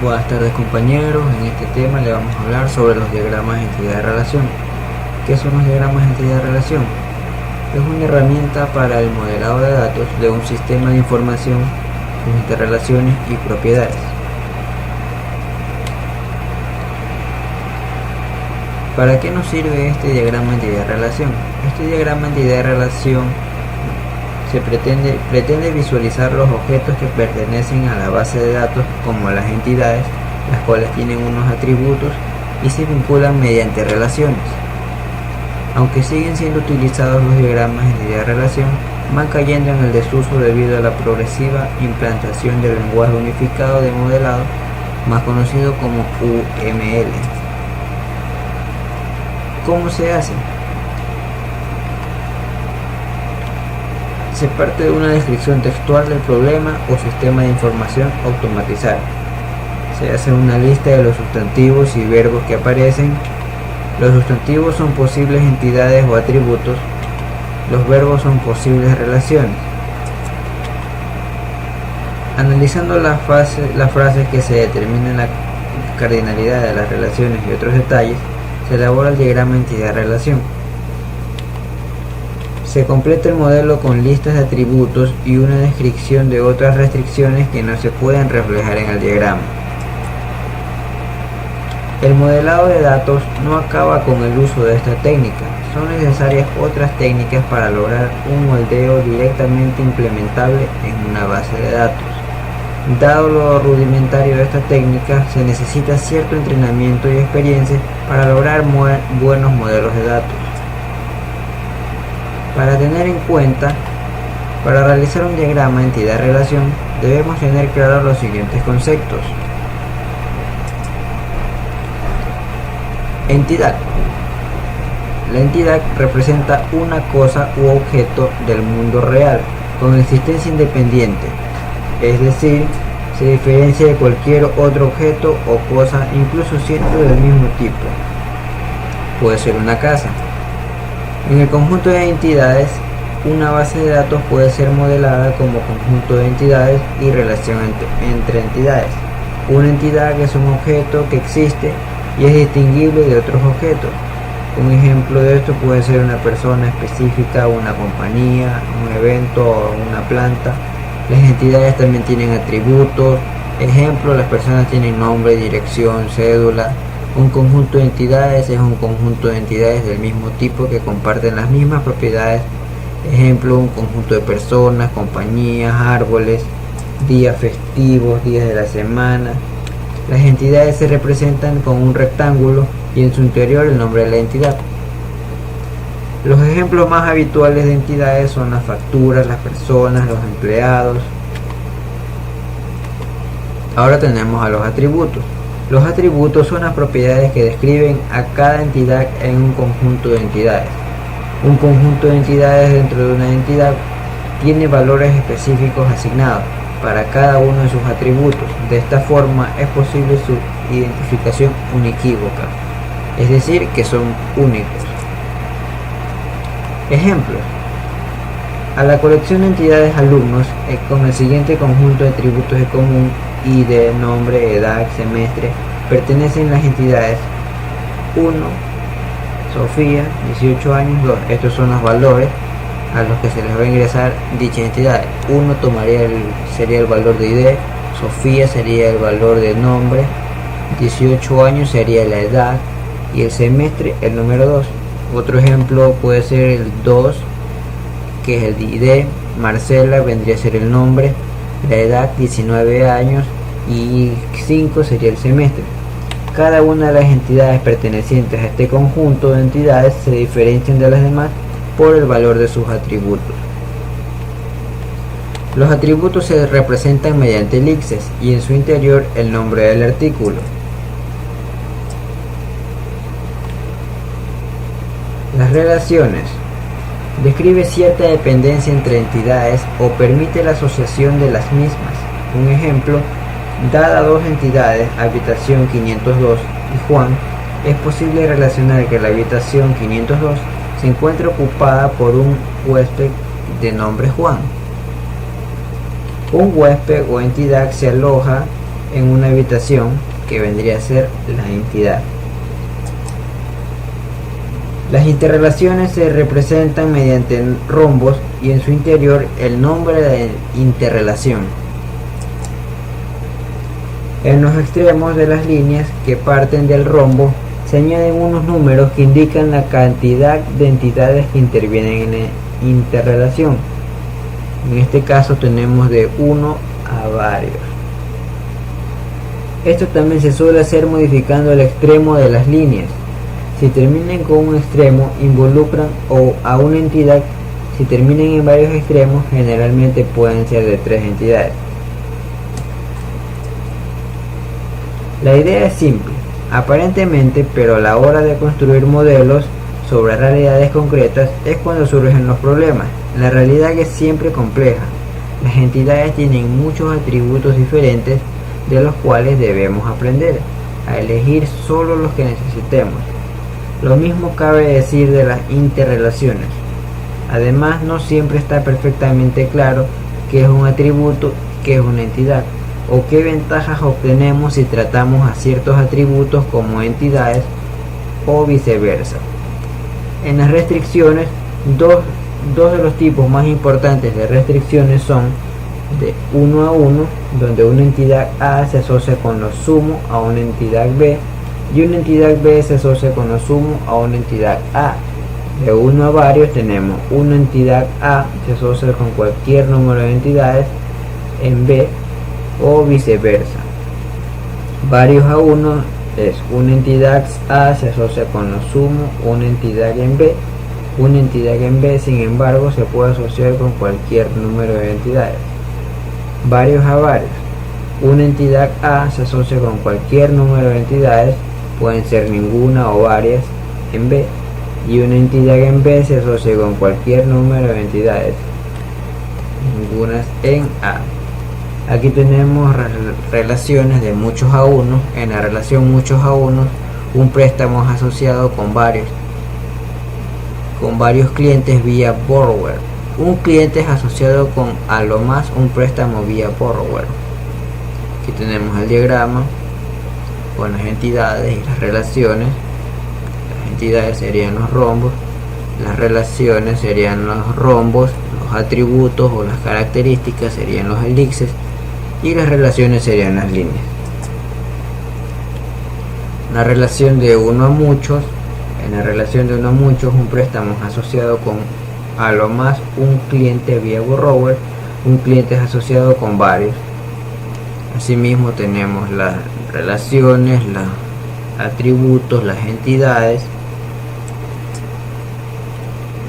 Buenas tardes compañeros, en este tema le vamos a hablar sobre los diagramas de entidad de relación. ¿Qué son los diagramas de entidad de relación? Es una herramienta para el modelado de datos de un sistema de información, sus interrelaciones y propiedades. ¿Para qué nos sirve este diagrama de entidad de relación? Este diagrama de entidad de relación pretende visualizar los objetos que pertenecen a la base de datos como las entidades, las cuales tienen unos atributos y se vinculan mediante relaciones. Aunque siguen siendo utilizados los diagramas de entidad de relación, van cayendo en el desuso debido a la progresiva implantación del lenguaje unificado de modelado, más conocido como UML. ¿Cómo se hace? Se parte de una descripción textual del problema o sistema de información automatizado. Se hace una lista de los sustantivos y verbos que aparecen. Los sustantivos son posibles entidades o atributos. Los verbos son posibles relaciones. Analizando las frases que se determinan la cardinalidad de las relaciones y otros detalles, se elabora el diagrama de entidad de relación. Se completa el modelo con listas de atributos y una descripción de otras restricciones que no se pueden reflejar en el diagrama. El modelado de datos no acaba con el uso de esta técnica, son necesarias otras técnicas para lograr un moldeo directamente implementable en una base de datos. Dado lo rudimentario de esta técnica, se necesita cierto entrenamiento y experiencia para lograr buenos modelos de datos. Para tener en cuenta, para realizar un diagrama de entidad-relación, debemos tener claros los siguientes conceptos. Entidad. La entidad representa una cosa u objeto del mundo real, con existencia independiente, es decir, se diferencia de cualquier otro objeto o cosa, incluso siendo del mismo tipo. Puede ser una casa. En el conjunto de entidades, una base de datos puede ser modelada como conjunto de entidades y relación entre entidades. Una entidad es un objeto que existe y es distinguible de otros objetos. Un ejemplo de esto puede ser una persona específica, una compañía, un evento o una planta. Las entidades también tienen atributos. Ejemplo, las personas tienen nombre, dirección, cédula. Un conjunto de entidades es un conjunto de entidades del mismo tipo que comparten las mismas propiedades. Ejemplo, un conjunto de personas, compañías, árboles, días festivos, días de la semana. Las entidades se representan con un rectángulo y en su interior el nombre de la entidad. Los ejemplos más habituales de entidades son las facturas, las personas, los empleados. Ahora tenemos a los atributos. Los atributos son las propiedades que describen a cada entidad en un conjunto de entidades. Un conjunto de entidades dentro de una entidad tiene valores específicos asignados para cada uno de sus atributos. De esta forma es posible su identificación unequívoca, es decir, que son únicos. Ejemplos. A la colección de entidades alumnos con el siguiente conjunto de atributos en común: ID, nombre, edad, semestre, pertenecen las entidades 1, Sofía, 18 años, 2. Estos son los valores a los que se les va a ingresar dicha entidad. 1 sería el valor de ID, Sofía sería el valor de nombre, 18 años sería la edad y el semestre el número 2. Otro ejemplo puede ser el 2, que es el ID, Marcela vendría a ser el nombre, la edad 19 años y 5 sería el semestre. Cada una de las entidades pertenecientes a este conjunto de entidades se diferencian de las demás por el valor de sus atributos. Los atributos se representan mediante elipses y en su interior el nombre del artículo. Las relaciones. Describe cierta dependencia entre entidades o permite la asociación de las mismas. Un ejemplo, dada dos entidades, habitación 502 y Juan, es posible relacionar que la habitación 502 se encuentra ocupada por un huésped de nombre Juan. Un huésped o entidad se aloja en una habitación, que vendría a ser la entidad. Las interrelaciones se representan mediante rombos y en su interior el nombre de interrelación. En los extremos de las líneas que parten del rombo se añaden unos números que indican la cantidad de entidades que intervienen en la interrelación. En este caso tenemos de 1 a varios. Esto también se suele hacer modificando el extremo de las líneas. Si terminan con un extremo, involucran a una entidad. Si terminan en varios extremos, generalmente pueden ser de 3 entidades. La idea es simple, aparentemente, pero a la hora de construir modelos sobre realidades concretas es cuando surgen los problemas. La realidad es siempre compleja. Las entidades tienen muchos atributos diferentes de los cuales debemos aprender a elegir solo los que necesitemos. Lo mismo cabe decir de las interrelaciones. Además, no siempre está perfectamente claro qué es un atributo, qué es una entidad, o qué ventajas obtenemos si tratamos a ciertos atributos como entidades o viceversa. En las restricciones, dos de los tipos más importantes de restricciones son de 1 a 1, donde una entidad A se asocia con lo sumo a una entidad B y una entidad B se asocia con lo sumo a una entidad A. De 1 a varios tenemos una entidad A se asocia con cualquier número de entidades en B o viceversa. Varios a 1 es una entidad A se asocia con lo sumo una entidad en B. Una entidad en B, sin embargo, se puede asociar con cualquier número de entidades. Varios a varios. Una entidad A se asocia con cualquier número de entidades, pueden ser ninguna o varias en B, y una entidad en B se asocia con cualquier número de entidades, ningunas en A. Aquí tenemos relaciones de muchos a unos. En la relación muchos a unos, un préstamo es asociado con varios clientes vía borrower. Un cliente es asociado con a lo más un préstamo vía borrower. Aquí tenemos el diagrama con las entidades y las relaciones. Las entidades serían los rombos, las relaciones serían los rombos, los atributos o las características serían los elixes y las relaciones serían las líneas. Una relación de uno a muchos. En la relación de uno a muchos, un préstamo es asociado con a lo más un cliente vía borrower, un cliente es asociado con varios. Asimismo tenemos las relaciones, los atributos, las entidades.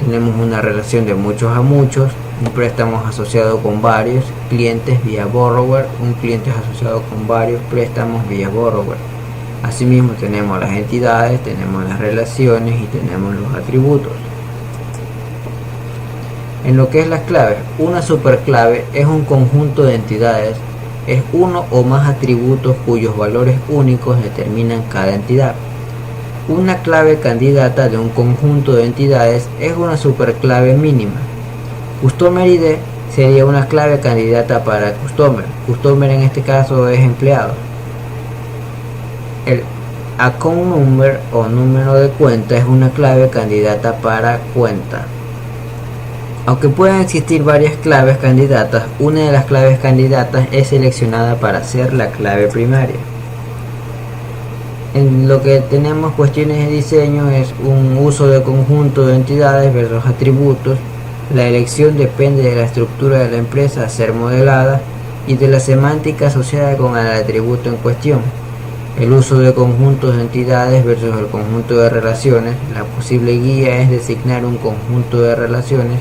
Tenemos una relación de muchos a muchos, un préstamo es asociado con varios clientes vía borrower, un cliente es asociado con varios préstamos vía borrower. Asimismo tenemos las entidades, tenemos las relaciones y tenemos los atributos. En lo que es las claves, una superclave es un conjunto de entidades, es uno o más atributos cuyos valores únicos determinan cada entidad. Una clave candidata de un conjunto de entidades es una superclave mínima. Customer ID sería una clave candidata para customer. Customer en este caso es empleado. El account number o número de cuenta es una clave candidata para cuenta. Aunque pueden existir varias claves candidatas, una de las claves candidatas es seleccionada para ser la clave primaria. En lo que tenemos cuestiones de diseño es un uso de conjunto de entidades versus atributos. La elección depende de la estructura de la empresa a ser modelada y de la semántica asociada con el atributo en cuestión. El uso de conjuntos de entidades versus el conjunto de relaciones. La posible guía es designar un conjunto de relaciones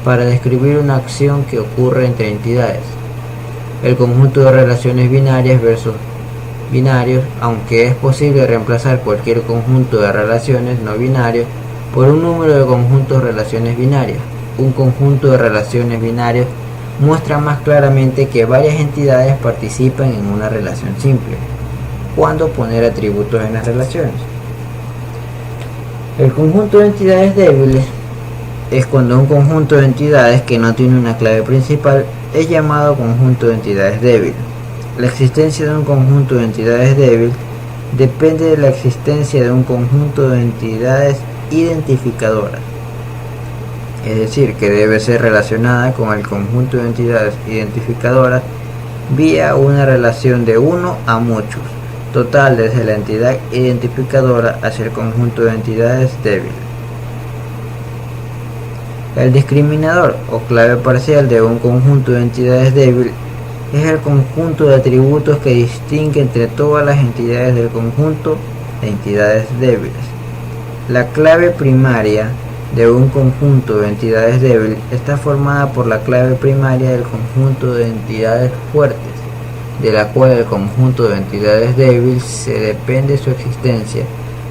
para describir una acción que ocurre entre entidades. El conjunto de relaciones binarias versus binarios, aunque es posible reemplazar cualquier conjunto de relaciones no binarios por un número de conjuntos de relaciones binarias. Un conjunto de relaciones binarias muestra más claramente que varias entidades participan en una relación simple. ¿Cuándo poner atributos en las relaciones? El conjunto de entidades débiles es cuando un conjunto de entidades que no tiene una clave principal es llamado conjunto de entidades débiles. La existencia de un conjunto de entidades débil depende de la existencia de un conjunto de entidades identificadoras, es decir, que debe ser relacionada con el conjunto de entidades identificadoras vía una relación de uno a muchos, total desde la entidad identificadora hacia el conjunto de entidades débiles. El discriminador o clave parcial de un conjunto de entidades débiles es el conjunto de atributos que distingue entre todas las entidades del conjunto de entidades débiles. La clave primaria de un conjunto de entidades débiles está formada por la clave primaria del conjunto de entidades fuertes, de la cual el conjunto de entidades débiles se depende su existencia,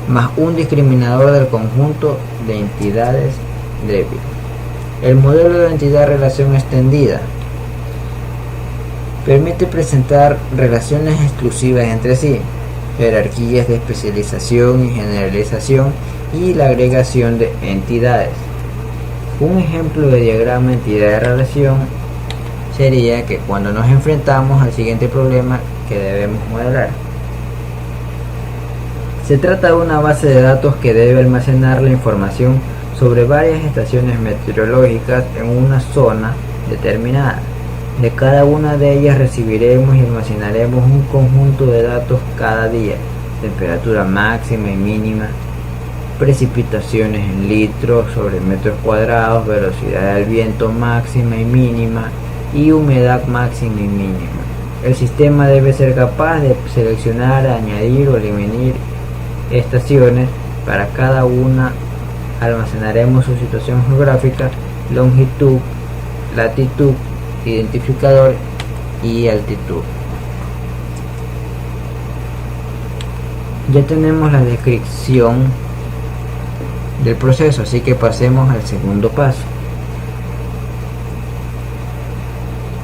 más un discriminador del conjunto de entidades débiles. El modelo de entidad-relación extendida permite presentar relaciones exclusivas entre sí, jerarquías de especialización y generalización y la agregación de entidades. Un ejemplo de diagrama entidad-relación sería que cuando nos enfrentamos al siguiente problema que debemos modelar. Se trata de una base de datos que debe almacenar la información sobre varias estaciones meteorológicas en una zona determinada. De cada una de ellas recibiremos y almacenaremos un conjunto de datos cada día: temperatura máxima y mínima, precipitaciones en litros sobre metros cuadrados, velocidad del viento máxima y mínima y humedad máxima y mínima. El sistema debe ser capaz de seleccionar, añadir o eliminar estaciones. Para cada una almacenaremos su situación geográfica, longitud, latitud, identificador y altitud. Ya tenemos la descripción del proceso, así que pasemos al segundo paso: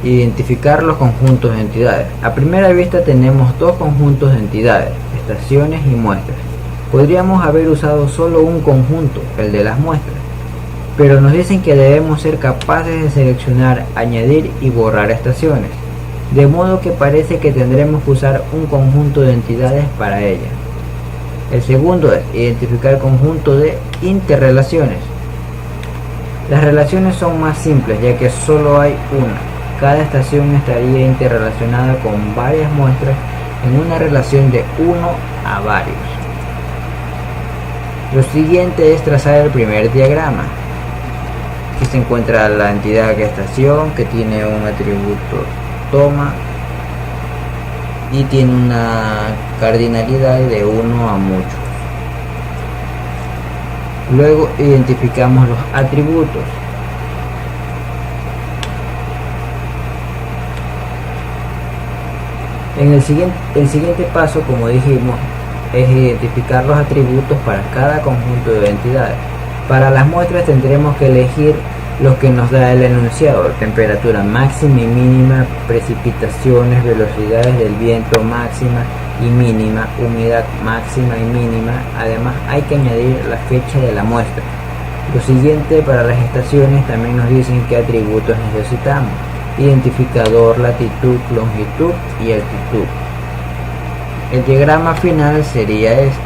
identificar los conjuntos de entidades. A primera vista tenemos dos conjuntos de entidades, estaciones y muestras. Podríamos haber usado solo un conjunto, el de las muestras, pero nos dicen que debemos ser capaces de seleccionar, añadir y borrar estaciones, de modo que parece que tendremos que usar un conjunto de entidades para ellas. El segundo es identificar el conjunto de interrelaciones. Las relaciones son más simples, ya que solo hay una. Cada estación estaría interrelacionada con varias muestras en una relación de 1 a varios. Lo siguiente es trazar el primer diagrama. Aquí se encuentra la entidad estación, que tiene un atributo toma y tiene una cardinalidad de 1 a muchos. Luego identificamos los atributos. El siguiente paso, como dijimos, es identificar los atributos para cada conjunto de entidades. Para las muestras tendremos que elegir los que nos da el enunciado: temperatura máxima y mínima, precipitaciones, velocidades del viento máxima y mínima, humedad máxima y mínima. Además hay que añadir la fecha de la muestra. Lo siguiente, para las estaciones también nos dicen qué atributos necesitamos: identificador, latitud, longitud y altitud. El diagrama final sería este.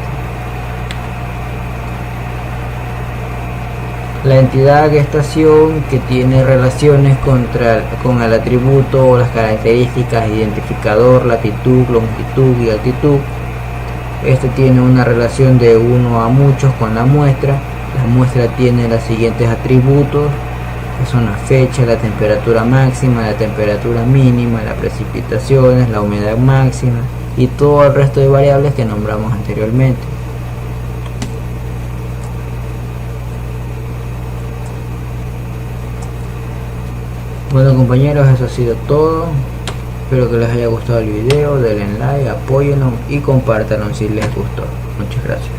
La entidad estación, que tiene relaciones con el atributo o las características identificador, latitud, longitud y altitud. Este tiene una relación de 1 a muchos con la muestra. La muestra tiene los siguientes atributos, que son la fecha, la temperatura máxima, la temperatura mínima, las precipitaciones, la humedad máxima y todo el resto de variables que nombramos anteriormente. Bueno compañeros, eso ha sido todo. Espero que les haya gustado el video. Denle like, apóyennos y compártanlo si les gustó. Muchas gracias.